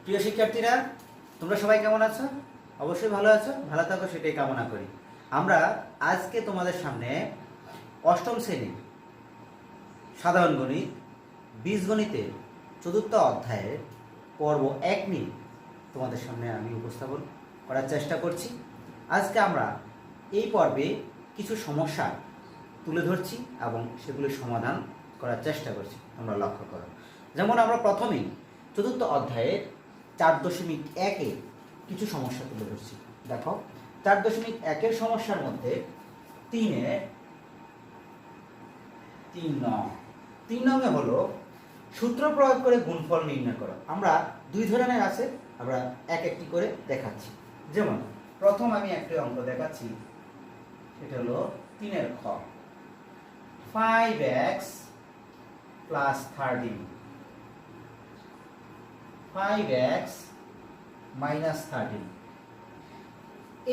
প্রিয় শিক্ষার্থীরা, তোমরা সবাই কেমন আছো? অবশ্যই ভালো আছো, ভালো থাকো সেটাই কামনা করি। আমরা আজকে তোমাদের সামনে অষ্টম শ্রেণীর সাধারণ গণিত বীজগণিতের চতুর্থ অধ্যায়ের পর্ব 1 নিয়ে তোমাদের সামনে আমি উপস্থাপন করার চেষ্টা করছি। আজকে আমরা এই পর্বে কিছু সমস্যা তুলে ধরছি এবং সেগুলির সমাধান করার চেষ্টা করছি। তোমরা লক্ষ্য করো, যেমন আমরা প্রথমেই চতুর্থ অধ্যায়ের 4.1-এ কিছু সমস্যা তুলে ধরছি। দেখো, 4.1-এর সমস্যার মধ্যে 3 নং হলো সূত্র প্রয়োগ করে গুণফল নির্ণয় করো। আমরা দুই ধরনের আছে, আমরা এক একটি করে দেখাচ্ছি। যেমন প্রথম আমি একটি অঙ্ক দেখাচ্ছি, সেটা হলো 3-এর খ, 5x + 13 5x - 13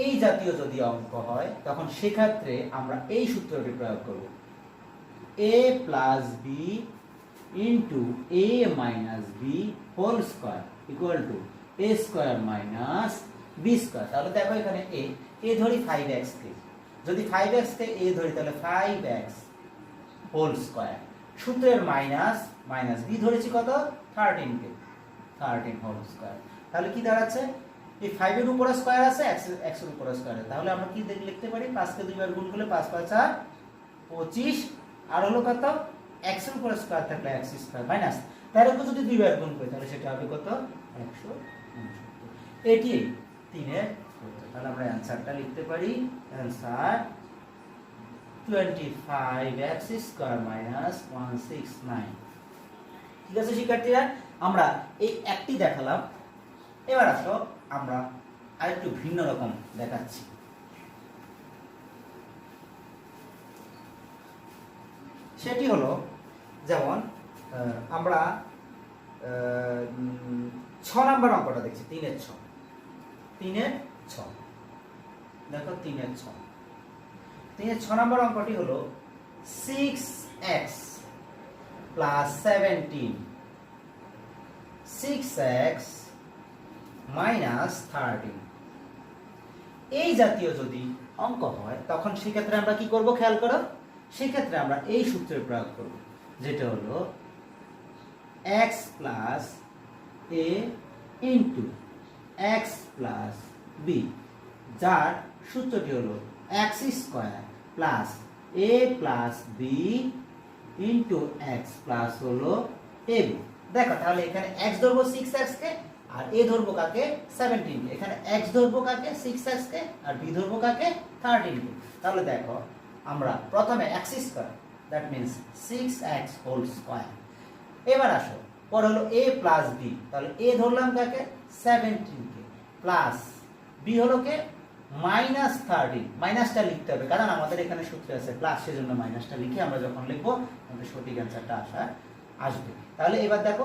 এই জাতীয় যদি অঙ্ক হয় তখন সেক্ষেত্রে আমরা এই সূত্রটি প্রয়োগ করব, a + b * a - b whole square equal to a square minus b square. তাহলে দেখো এখানে a ধরি 5x কে, যদি 5x কে a ধরি তাহলে 5x হোল স্কয়ার, সূত্রের মাইনাস b ধরেছি কত, 13 কে, 13 হোল স্কয়ার। তাহলে কি দাঁড়াচ্ছে, এই 5 এর উপরে স্কয়ার আছে, x এর উপরে স্কয়ার আছে, তাহলে আমরা কি লিখতে পারি, 5 কে দুইবার গুণ করলে 5 × 5 = 25, আর হলো কত, x এর উপরে স্কয়ার থাকলে x স্কয়ার মাইনাস 13 কে যদি দুইবার গুণ করি তাহলে সেটা হবে কত, 169। এটি 3-এর উত্তর। তাহলে আমরা অ্যানসারটা লিখতে পারি, অ্যানসার 25x² - 169। ঠিক আছে শিক্ষার্থীরা, আমরা এই একটি দেখালাম। এবার আসো আমরা আরেকটু ভিন্ন রকম দেখাচ্ছি। সেটি হলো, যেমন আমরা 6 নম্বর অঙ্কটা দেখছি, 3-এর 6। 3-এর 6 দেখো, 3-এর 6 3-এর 6 নম্বর অঙ্কটি হলো 6x + 17 6x - 13 এই জাতীয় যদি অঙ্ক হয় তখন সেক্ষেত্রে আমরা কি করব, খেয়াল করো, সেক্ষেত্রে আমরা এই সূত্রের প্রয়োগ করব, যেটা হলো x + a * x + b, যার সূত্রটি হলো x² + a + b * x + হলো ab। দেখো তাহলে এখানে x ধরবো 6x কে, আর a ধরবো কাকে, 17 কে। এখানে x ধরবো কাকে, 6x কে, আর b ধরবো কাকে, 13 কে। তাহলে দেখো আমরা প্রথমে x², that means 6x whole square. এবার আসো, পর হলো a + b, তাহলে a ধরলাম কাকে, 17 কে, প্লাস b হলো কে, -13। মাইনাসটা লিখতে হবে কারণ আমাদের এখানে সূত্রে আছে প্লাস, সেজন্য মাইনাসটা লিখে আমরা যখন লিখবো আমাদের সঠিক অ্যানসারটা আসবে। তাহলে এবার দেখো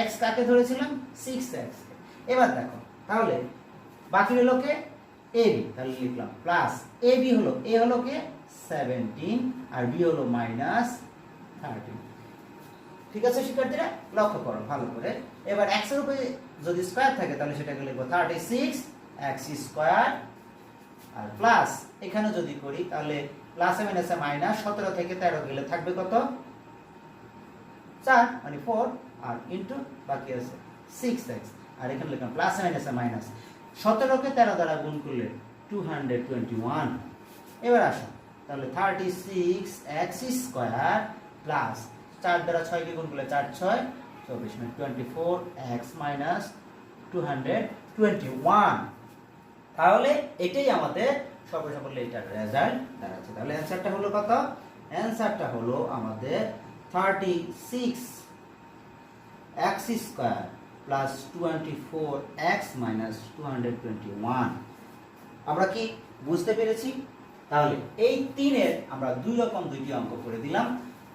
x কাকে ধরেছিলাম, 6x কে। এবার দেখো তাহলে বাকি হলো কে, ab, তাহলে লিখলাম প্লাস ab হলো, a হলো কে 17 আর b হলো -13। ঠিক আছে শিক্ষার্থীরা, লক্ষ্য করো ভালো করে। এবার x এর উপরে যদি স্কয়ার থাকে তাহলে সেটাকে লিখবো 36x², আর প্লাস এখানে যদি করি তাহলে প্লাসে মাইনাসে মাইনাস, 17 থেকে 13 গেলে থাকবে কত, 4 মানে 4, আর ইনটু বাকি আছে 6x, আর এখানে লিখলাম প্লাসে মাইনাসে মাইনাস, 17 কে 13 দ্বারা গুণ করলে 221। এবার আসো তাহলে 36x² প্লাস 4 দ্বারা 6 কে গুণ করলে 4 × 6 = 24, মানে 24x - 221। তাহলে এটাই আমাদের সর্বসাকল্যে এটার রেজাল্ট দাঁড়াচ্ছে। তাহলে অ্যানসারটা হলো কত, অ্যানসারটা হলো আমাদের 36x² + 24x - 221। আমরা কি বুঝতে পেরেছি? তাহলে এই 3-এর আমরা দুইটি অঙ্ক করে দিলাম।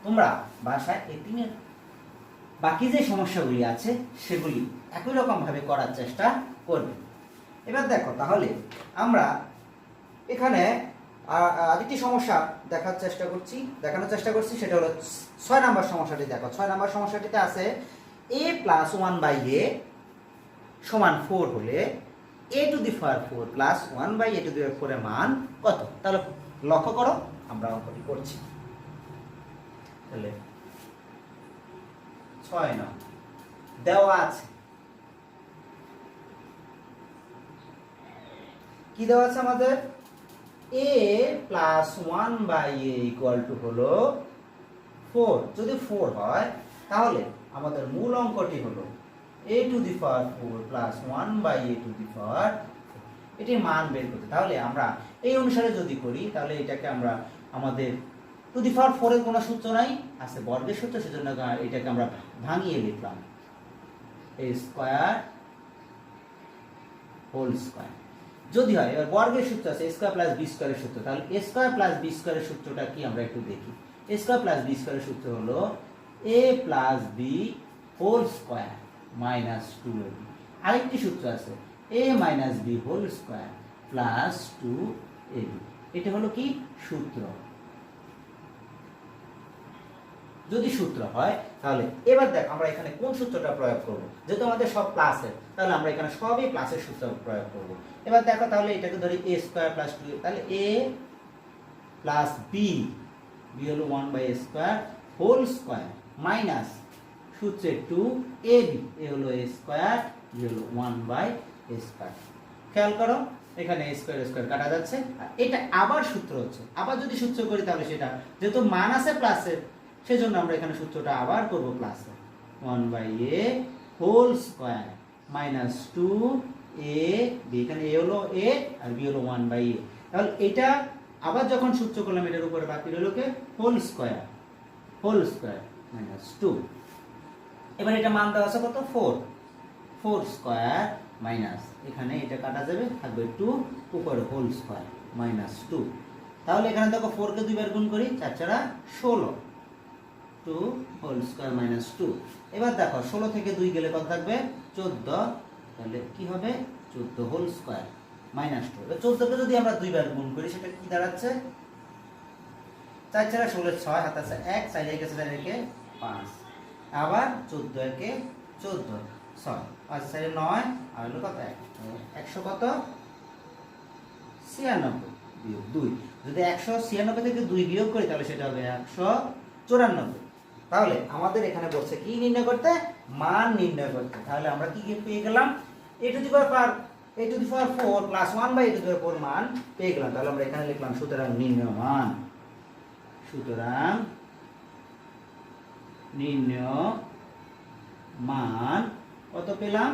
তোমরা বাসায় এই 3-এর বাকি যে সমস্যাগুলি আছে সেগুলি একই রকম ভাবে করার চেষ্টা করবে। এবার দেখো তাহলে আমরা এখানে আরেকটি সমস্যা দেখানোর চেষ্টা করছি, সেটা হলো 6 নম্বর সমস্যাটি। দেখো 6 নম্বর সমস্যাটিতে আছে a + 1/a সমান 4 হলে a to the power 4 plus 1 by a to the power 4 এর মান কত? তাহলে লক্ষ্য করো আমরা অঙ্কটি করছি। তাহলে 6 নং দেওয়া আছে, কি দেওয়া আছে আমাদের? a plus 1 by a equal to হলো 4। যদি 4 হয় তাহলে আমাদের মূল অঙ্কটি হলো a to the power 4 plus 1 by a to the power 4, এটির মান বের করতে। তাহলে আমরা এই অনুসারে যদি করি তাহলে এটাকে আমরা আমাদের টু দি পাওয়ার 4 এর কোনো সূত্র নাই, আছে বর্গের সূত্র, সেজন্য এটাকে আমরা ভাঙিয়ে লিখলাম a স্কয়ার হোল স্কয়ার। যদি হয় এবার বর্গের সূত্র আছে a স্কয়ার প্লাস b স্কয়ারের সূত্র, তাহলে a স্কয়ার প্লাস b স্কয়ারের সূত্রটা কি আমরা একটু দেখি। a স্কয়ার প্লাস b স্কয়ারের সূত্র হলো a plus b whole square minus 2ab। আরেকটি সূত্র আছে a minus b whole square plus 2ab। এটা হলো কি সূত্র। যদি সূত্র হয় তাহলে এবার দেখ আমরা এখানে কোন সূত্রটা প্রয়োগ করব। যেহেতু আমাদের সব প্লাসের, তাহলে আমরা এখানে সবই প্লাসের সূত্র প্রয়োগ করব। এবার দেখো তাহলে এটাকে ধরি a স্কয়ার প্লাস 2, তাহলে a প্লাস b, b হলো 1 by a square whole square minus সূত্রে 2ab, a হলো a স্কয়ার, b হলো 1 বাই a স্কয়ার। খেয়াল করো এখানে a স্কয়ার স্কয়ার কাটা যাচ্ছে, আর এটা আবার সূত্র হচ্ছে। আবার যদি সূত্র করি তাহলে সেটা যেহেতু মান আছে প্লাসের, সেজন্য আমরা এখানে সূত্রটা আবার করব প্লাসে 1 by a whole square minus 2ab, এখানে a হলো a আর b হলো 1 বাই a। তাহলে এটা আবার যখন সূত্র করলাম এটার উপরে বাকি রইল কি হোল স্কয়ার মাইনাস 2। এবার এটা মান দেওয়া আছে কত? 4 স্কয়ার মাইনাস, এখানে এটা কাটা যাবে, থাকবে 2 উপরে হোল স্কয়ার মাইনাস 2। তাহলে এখানে দেখো 4 কে 2 বার গুণ করি, 4 4 16, 2 হোল স্কয়ার মাইনাস 2। এবার দেখো 16 থেকে 2 গেলে কত থাকবে? 14। তাহলে কি হবে? 14 হোল স্কয়ার মাইনাস 2। এবার 14 কে যদি আমরা 2 বার গুণ করি সেটা কি দাঁড়াচ্ছে? 4 4 16, 6 হাতে আছে 1, 4 1 আছে 4 1 5, আবার 14 1 14, 6 5 4 9, আর হলো কত 100 কত 96 বিয়োগ 2। যদি 196 থেকে 2 বিয়োগ করি তাহলে সেটা হবে 194। তাহলে আমাদের এখানে বলছে কি নির্ণয় করতে? মান নির্ণয় করতে। তাহলে আমরা কি পেয়ে গেলাম? a to the power 4 plus 1 by a to the power 4 মান পেয়ে গেলাম। তাহলে আমরা এখানে লিখলাম সুতরাং নির্ণয় মান, সুতরাং নির্ণয় মান কত পেলাম?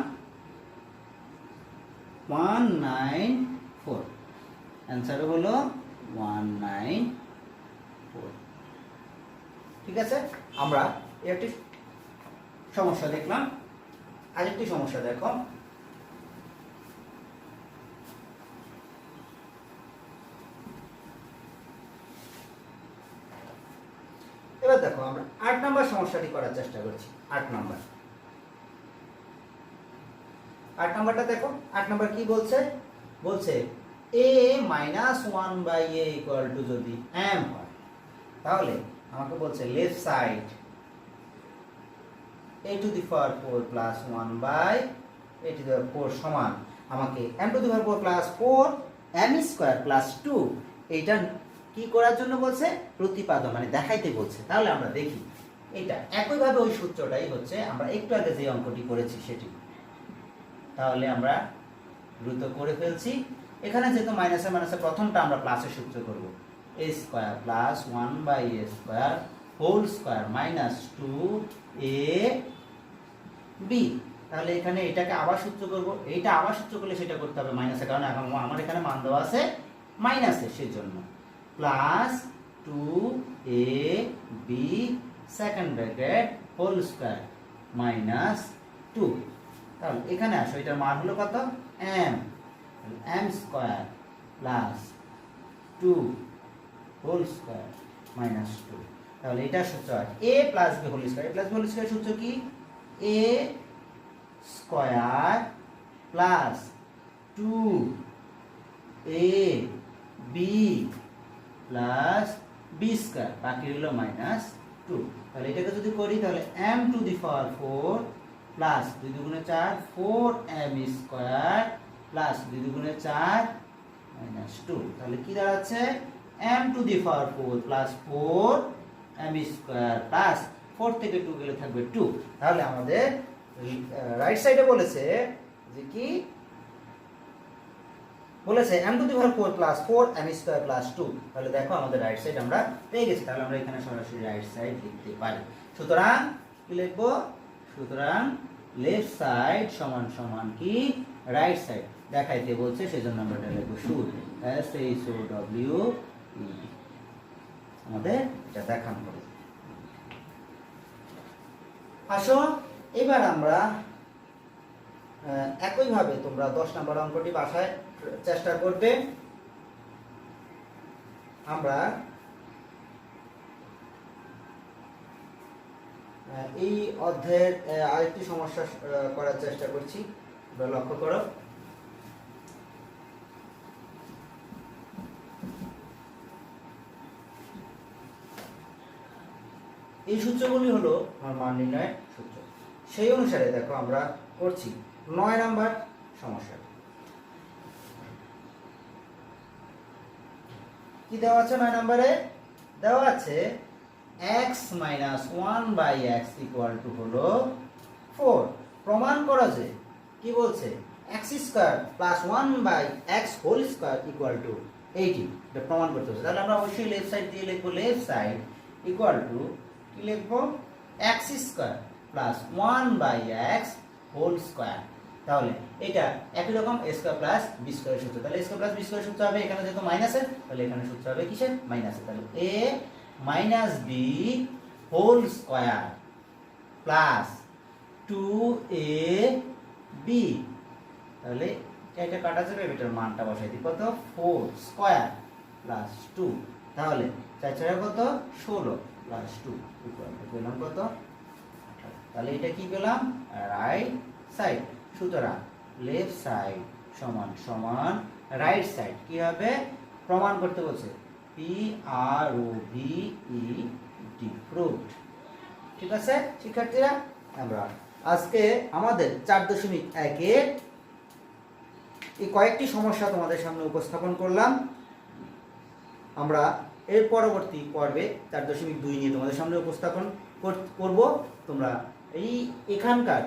194। অ্যান্সার হলো 194। ঠিক আছে, আমরা একটি সমস্যা দেখলাম। আরেকটি সমস্যা দেখো। এবার দেখো আমরা 8 নম্বর সমস্যাটি করার চেষ্টা করছি। 8 নাম্বারটা দেখো। 8 নাম্বার কি বলছে? বলছে a minus 1 by a equal to যদি m হয়, তাহলে আমাকে বলছে left side a to the power 4 plus 1 by a to the power 4 সমান আমাকে m to the power 4 plus 4 m square plus 2 এইটা কি করার জন্য বলছে? প্রতিপাদন মানে দেখাইতে বলছে। তাহলে আমরা দেখি এটা একইভাবে ওই সূত্রটাই হচ্ছে আমরা একটু আগে যে অঙ্কটি করেছি সেটি। তাহলে আমরা দ্রুত করে ফেলছি। এখানে যেহেতু মাইনাসে মাইনাসে প্রথমটা আমরা প্লাসের সূত্র করব, a square plus 1 by a square whole square minus 2ab। তাহলে এখানে এটাকে আবার সূত্র করব, এইটা আবার সূত্র করলে সেটা করতে হবে মাইনাসে, কারণ এখন আমার এখানে মান দেওয়া আছে মাইনাসে, সেজন্য plus 2ab second bracket whole square minus 2। তাহলে এখানে আসো, এটার মান হলো কত? m square plus 2 whole square minus 2। তাহলে এটা সূত্র হয় a plus b whole square. a plus b whole square সূত্র কি? a square plus 2ab plus b square, বাকি হলো মাইনাস 2। তাহলে এটাকে যদি করি তাহলে m to the power 4 plus 2 দুগুণে 4 4m স্কয়ার প্লাস 2 দুগুণে 4 মাইনাস 2, তাহলে কি দাঁড়াচ্ছে m to the power 4 plus 4m square plus 4 থেকে 2 গেলে থাকবে 2। তাহলে আমাদের রাইট সাইডে বলেছে যে কি বলেছে m to the power 4 plus 4m square plus 2। তাহলে দেখো আমাদের রাইট সাইড আমরা পেয়ে গেছি। তাহলে আমরা এখানে সরাসরি রাইট সাইড লিখতে পারি। সুতরাং কি লিখবো? সুতরাং লেফট সাইড সমান সমান কি রাইট সাইড দেখাইতে বলছে, সেজন্য আমরা এটা লিখবো শুড, SHOWE, আমাদের এটা দেখানো হবে। আসো এবার আমরা একইভাবে তোমরা 10 নম্বর অঙ্কটি বাসায় চেষ্টা করবে। আমরা এই অধ্যায়ের আরেকটি সমস্যা করার চেষ্টা করছি, তোমরা লক্ষ্য করো। এই সূত্রগুলি হলো আমার মান নির্ণয়ের সূত্র। সেই অনুসারে দেখো আমরা করছি 9 নম্বর সমস্যা। কি দেওয়া আছে 9 নম্বরে? দেওয়া আছে x minus 1/x equal to হলো 4। প্রমাণ করা যে কি বলছে x square plus 1/x whole square equal to 18, এটা প্রমাণ করতে হবে। তাহলে আমরা অবশ্যই লেফট সাইড দিয়ে লিখবো লেফট সাইড ইকুয়াল টু কি লিখবো x square plus 1/x whole square. তাহলে এটা একই রকম a square plus b square সূত্র। তাহলে a square plus b square সূত্র হবে, এখানে যেহেতু মাইনাসের তাহলে এখানে সূত্র হবে কিসের? মাইনাসের। তাহলে a minus b whole square plus 2ab, তাহলে এটা কাটা যাবে, এটার মানটা বসাই দিই কত 4 স্কয়ার প্লাস 2, তাহলে 4 4 কত 16 প্লাস 2 ইকুয়াল টু পেলাম কত 18। তাহলে এটা কি পেলাম? Right side. সুতরাং লেফট সাইড সমান সমান রাইট সাইড কি হবে? প্রমাণ করতে বলছে PROVED, প্রুভড। ঠিক আছে শিক্ষার্থীরা, আমরা আজকে আমাদের 4.1 এই কয়েকটি সমস্যা তোমাদের সামনে উপস্থাপন করলাম। আমরা এর পরবর্তী পর্বে 4.2 নিয়ে তোমাদের সামনে উপস্থাপন করব। তোমরা এখানকার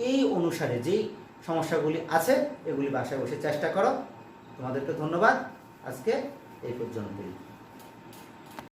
এই অনুসারে যেই সমস্যাগুলি আছে এগুলি বাসায় বসে চেষ্টা করো। তোমাদেরকে ধন্যবাদ, আজকে এই পর্যন্তই।